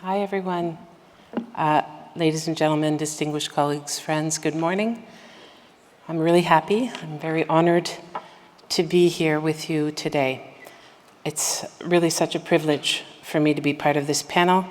Hi, everyone. Ladies and gentlemen, distinguished colleagues, friends, good morning. I'm really happy. I'm very honored to be here with you today. It's really such a privilege for me to be part of this panel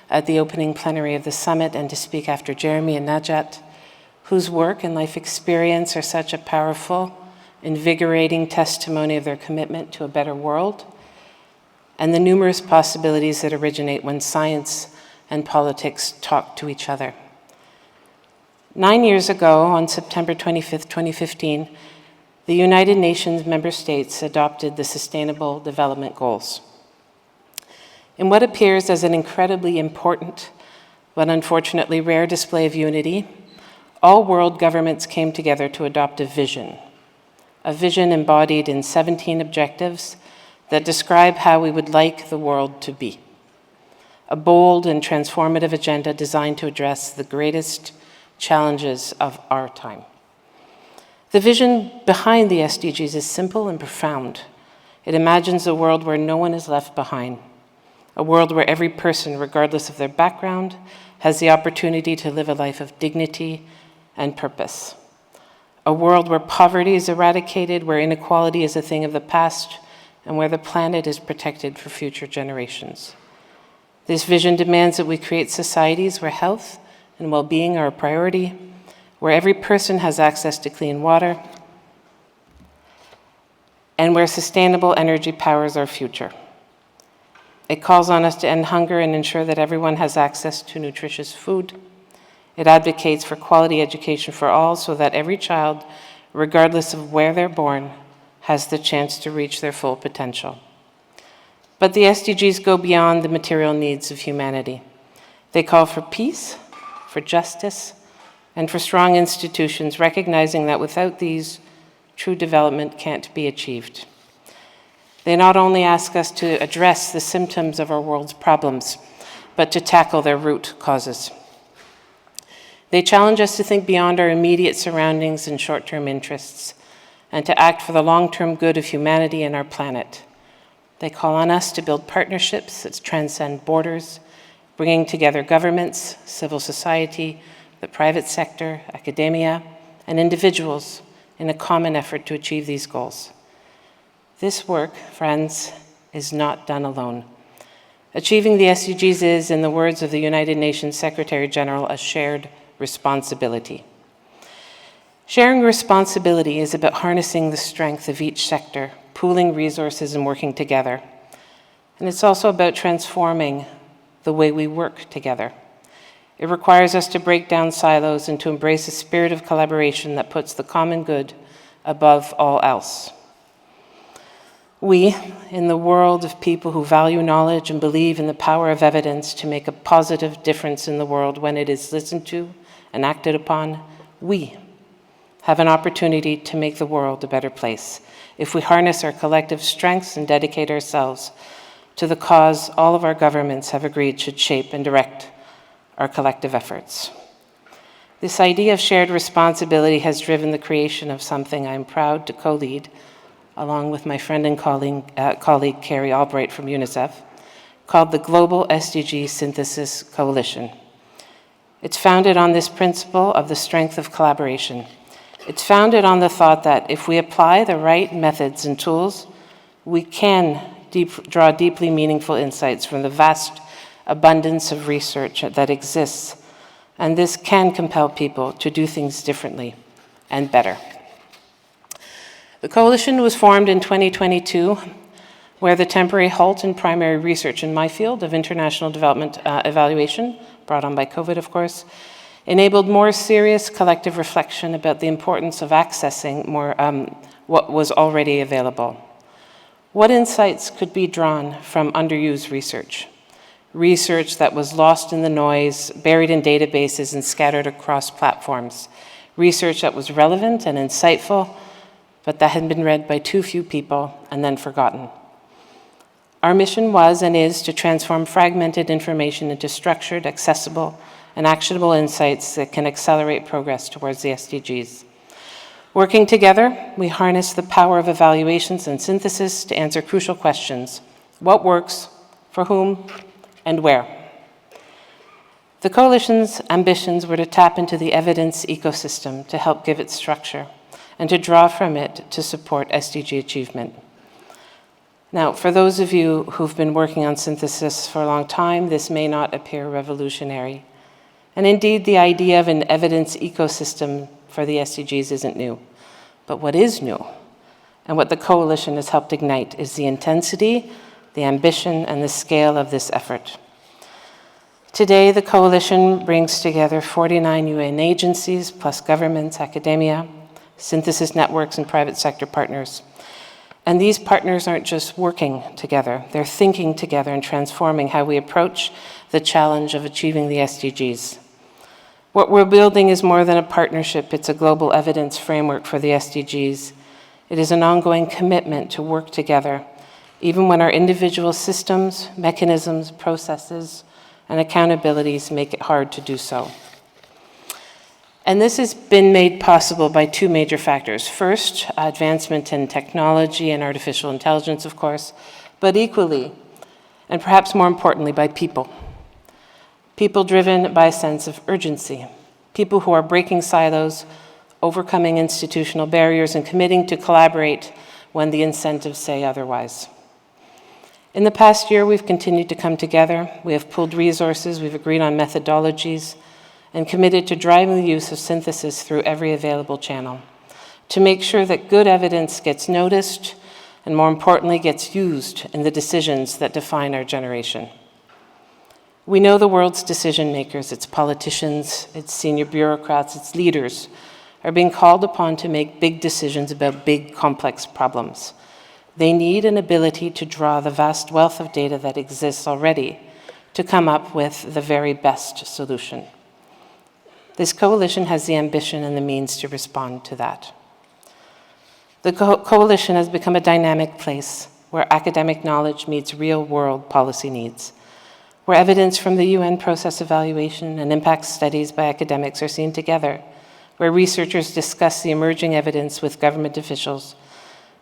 at the opening plenary of the summit and to speak after Jeremy and Najat, whose work and life experience are such a powerful, invigorating testimony of their commitment to a better world and the numerous possibilities that originate when science and politics talk to each other. 9 years ago, on September 25th, 2015, the United Nations member states adopted the Sustainable Development Goals. In what appears as an incredibly important, but unfortunately rare display of unity, all world governments came together to adopt a vision embodied in 17 objectives that describe how we would like the world to be. A bold and transformative agenda designed to address the greatest challenges of our time. The vision behind the SDGs is simple and profound. It imagines a world where no one is left behind, a world where every person, regardless of their background, has the opportunity to live a life of dignity and purpose. A world where poverty is eradicated, where inequality is a thing of the past, and where the planet is protected for future generations. This vision demands that we create societies where health and well-being are a priority, where every person has access to clean water, and where sustainable energy powers our future. It calls on us to end hunger and ensure that everyone has access to nutritious food. It advocates for quality education for all so that every child, regardless of where they're born, has the chance to reach their full potential. But the SDGs go beyond the material needs of humanity. They call for peace, for justice, and for strong institutions, recognizing that without these, true development can't be achieved. They not only ask us to address the symptoms of our world's problems, but to tackle their root causes. They challenge us to think beyond our immediate surroundings and short-term interests, and to act for the long-term good of humanity and our planet. They call on us to build partnerships that transcend borders, bringing together governments, civil society, the private sector, academia, and individuals in a common effort to achieve these goals. This work, friends, is not done alone. Achieving the SDGs is, in the words of the United Nations Secretary General, a shared responsibility. Sharing responsibility is about harnessing the strength of each sector, pooling resources and working together. And it's also about transforming the way we work together. It requires us to break down silos and to embrace a spirit of collaboration that puts the common good above all else. We, in the world of people who value knowledge and believe in the power of evidence to make a positive difference in the world when it is listened to and acted upon, we have an opportunity to make the world a better place if we harness our collective strengths and dedicate ourselves to the cause all of our governments have agreed should shape and direct our collective efforts. This idea of shared responsibility has driven the creation of something I'm proud to co-lead, along with my friend and colleague Carrie Albright from UNICEF, called the Global SDG Synthesis Coalition. It's founded on this principle of the strength of collaboration. It's founded on the thought that if we apply the right methods and tools, we can draw deeply meaningful insights from the vast abundance of research that exists, and this can compel people to do things differently and better. The coalition was formed in 2022, where the temporary halt in primary research in my field of international development evaluation, brought on by COVID, of course, enabled more serious collective reflection about the importance of accessing more what was already available. What insights could be drawn from underused research? Research that was lost in the noise, buried in databases, and scattered across platforms. Research that was relevant and insightful, but that had been read by too few people and then forgotten. Our mission was and is to transform fragmented information into structured, accessible, and actionable insights that can accelerate progress towards the SDGs. Working together, we harness the power of evaluations and synthesis to answer crucial questions. What works, for whom, and where? The Coalition's ambitions were to tap into the evidence ecosystem to help give it structure and to draw from it to support SDG achievement. Now, for those of you who've been working on synthesis for a long time, this may not appear revolutionary. And indeed, the idea of an evidence ecosystem for the SDGs isn't new. But what is new, and what the Coalition has helped ignite, is the intensity, the ambition, and the scale of this effort. Today, the Coalition brings together 49 UN agencies, plus governments, academia, synthesis networks, and private sector partners. And these partners aren't just working together, they're thinking together and transforming how we approach the challenge of achieving the SDGs. What we're building is more than a partnership, it's a global evidence framework for the SDGs. It is an ongoing commitment to work together, even when our individual systems, mechanisms, processes, and accountabilities make it hard to do so. And this has been made possible by two major factors. First, advancement in technology and artificial intelligence, of course, but equally, and perhaps more importantly, by people. People driven by a sense of urgency. People who are breaking silos, overcoming institutional barriers, and committing to collaborate when the incentives say otherwise. In the past year, we've continued to come together. We have pooled resources, we've agreed on methodologies, and committed to driving the use of synthesis through every available channel to make sure that good evidence gets noticed and, more importantly, gets used in the decisions that define our generation. We know the world's decision makers, its politicians, its senior bureaucrats, its leaders, are being called upon to make big decisions about big, complex problems. They need an ability to draw the vast wealth of data that exists already to come up with the very best solution. This coalition has the ambition and the means to respond to that. The coalition has become a dynamic place where academic knowledge meets real-world policy needs, where evidence from the UN process evaluation and impact studies by academics are seen together, where researchers discuss the emerging evidence with government officials,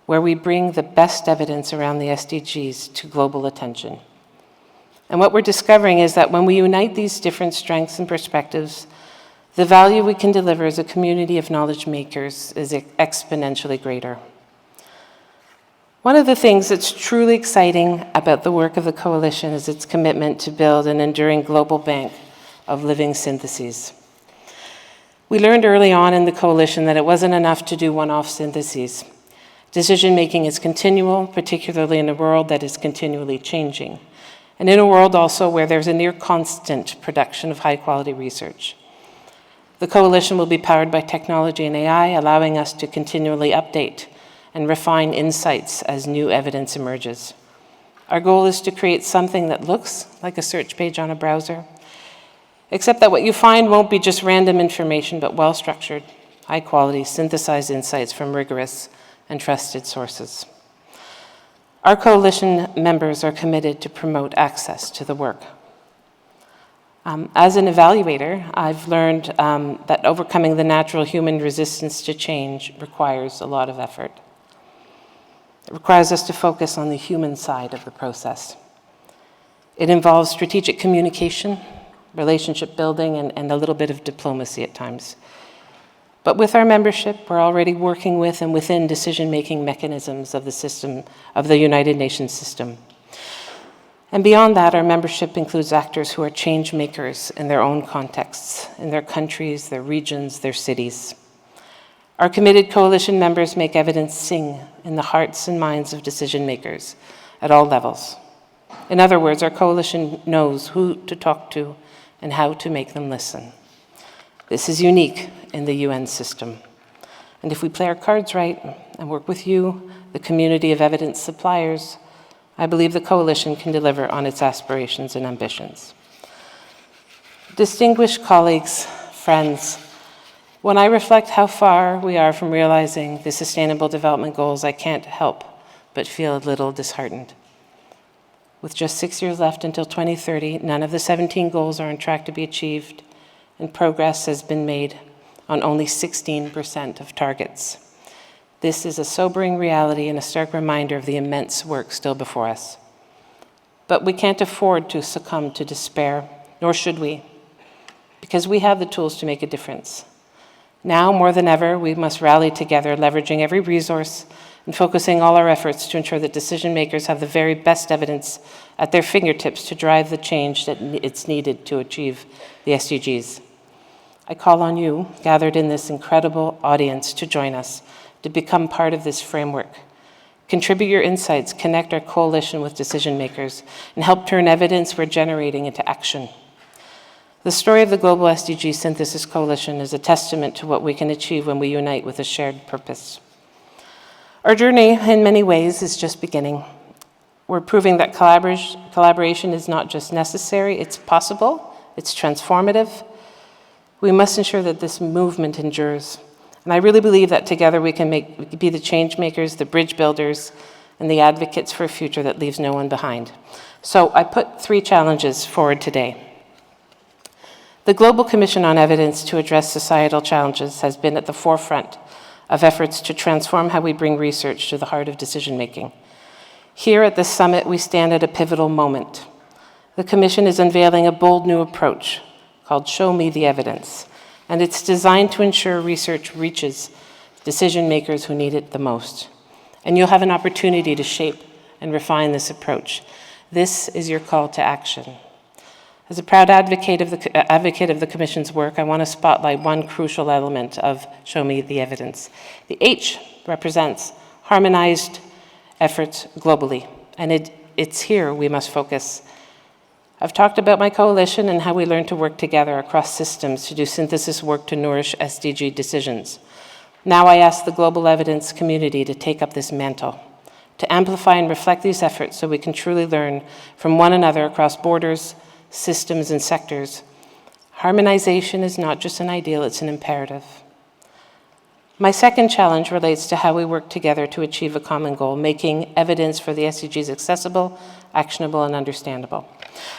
where we bring the best evidence around the SDGs to global attention. And what we're discovering is that when we unite these different strengths and perspectives, the value we can deliver as a community of knowledge makers is exponentially greater. One of the things that's truly exciting about the work of the Coalition is its commitment to build an enduring global bank of living syntheses. We learned early on in the Coalition that it wasn't enough to do one-off syntheses. Decision-making is continual, particularly in a world that is continually changing, and in a world also where there's a near constant production of high-quality research. The Coalition will be powered by technology and AI, allowing us to continually update and refine insights as new evidence emerges. Our goal is to create something that looks like a search page on a browser, except that what you find won't be just random information, but well-structured, high-quality, synthesized insights from rigorous and trusted sources. Our Coalition members are committed to promote access to the work. As an evaluator, I've learned that overcoming the natural human resistance to change requires a lot of effort. It requires us to focus on the human side of the process. It involves strategic communication, relationship building, and a little bit of diplomacy at times. But with our membership, we're already working with and within decision-making mechanisms of the system, of the United Nations system. And beyond that, our membership includes actors who are change makers in their own contexts, in their countries, their regions, their cities. Our committed Coalition members make evidence sing in the hearts and minds of decision makers at all levels. In other words, our Coalition knows who to talk to and how to make them listen. This is unique in the UN system. And if we play our cards right and work with you, the community of evidence suppliers, I believe the Coalition can deliver on its aspirations and ambitions. Distinguished colleagues, friends, when I reflect how far we are from realizing the Sustainable Development Goals, I can't help but feel a little disheartened. With just 6 years left until 2030, none of the 17 goals are on track to be achieved, and progress has been made on only 16% of targets. This is a sobering reality and a stark reminder of the immense work still before us. But we can't afford to succumb to despair, nor should we. because we have the tools to make a difference. Now, more than ever, we must rally together, leveraging every resource and focusing all our efforts to ensure that decision makers have the very best evidence at their fingertips to drive the change that it's needed to achieve the SDGs. I call on you, gathered in this incredible audience, to join us, to become part of this framework. Contribute your insights, connect our coalition with decision makers, and help turn evidence we're generating into action. The story of the Global SDG Synthesis Coalition is a testament to what we can achieve when we unite with a shared purpose. Our journey, in many ways, is just beginning. We're proving that collaboration is not just necessary, it's possible, it's transformative. We must ensure that this movement endures. And I really believe that together we can be the change makers, the bridge builders, and the advocates for a future that leaves no one behind. So I put 3 challenges forward today. The Global Commission on Evidence to Address Societal Challenges has been at the forefront of efforts to transform how we bring research to the heart of decision-making. Here at this summit, we stand at a pivotal moment. The Commission is unveiling a bold new approach called Show Me the Evidence, and it's designed to ensure research reaches decision makers who need it the most. And you'll have an opportunity to shape and refine this approach. This is your call to action. As a proud advocate of the Commission's work, I want to spotlight one crucial element of Show Me the Evidence. The H represents harmonized efforts globally, and it's here we must focus. I've talked about my coalition and how we learn to work together across systems to do synthesis work to nourish SDG decisions. Now I ask the global evidence community to take up this mantle, to amplify and reflect these efforts so we can truly learn from one another across borders, systems, and sectors. Harmonization is not just an ideal, it's an imperative. My second challenge relates to how we work together to achieve a common goal, making evidence for the SDGs accessible, actionable, and understandable.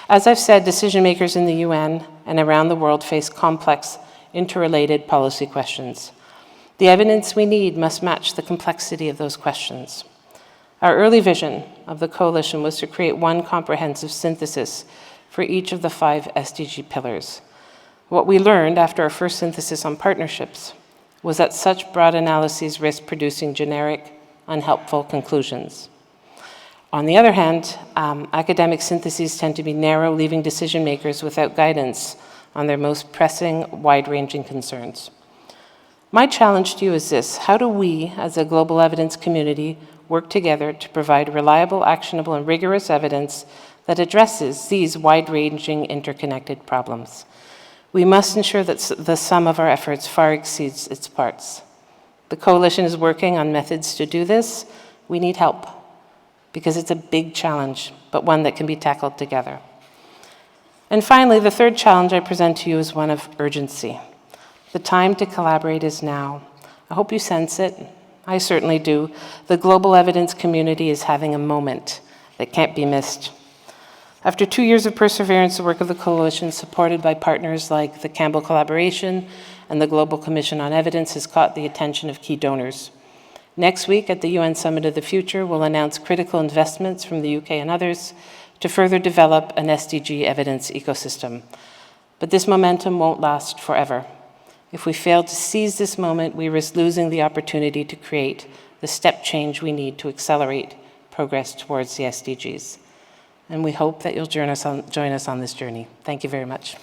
As I've said, decision makers in the UN and around the world face complex, interrelated policy questions. The evidence we need must match the complexity of those questions. Our early vision of the coalition was to create one comprehensive synthesis for each of the 5 SDG pillars. What we learned after our first synthesis on partnerships was that such broad analyses risk producing generic, unhelpful conclusions. On the other hand, academic syntheses tend to be narrow, leaving decision makers without guidance on their most pressing, wide-ranging concerns. My challenge to you is this: how do we, as a global evidence community, work together to provide reliable, actionable, and rigorous evidence that addresses these wide-ranging, interconnected problems? We must ensure that the sum of our efforts far exceeds its parts. The coalition is working on methods to do this. We need help, because it's a big challenge, but one that can be tackled together. And finally, the third challenge I present to you is one of urgency. The time to collaborate is now. I hope you sense it. I certainly do. The global evidence community is having a moment that can't be missed. After 2 years of perseverance, the work of the coalition, supported by partners like the Campbell Collaboration and the Global Commission on Evidence, has caught the attention of key donors. Next week at the UN Summit of the Future, we'll announce critical investments from the UK and others to further develop an SDG evidence ecosystem. But this momentum won't last forever. If we fail to seize this moment, we risk losing the opportunity to create the step change we need to accelerate progress towards the SDGs. And we hope that you'll join us on this journey. Thank you very much.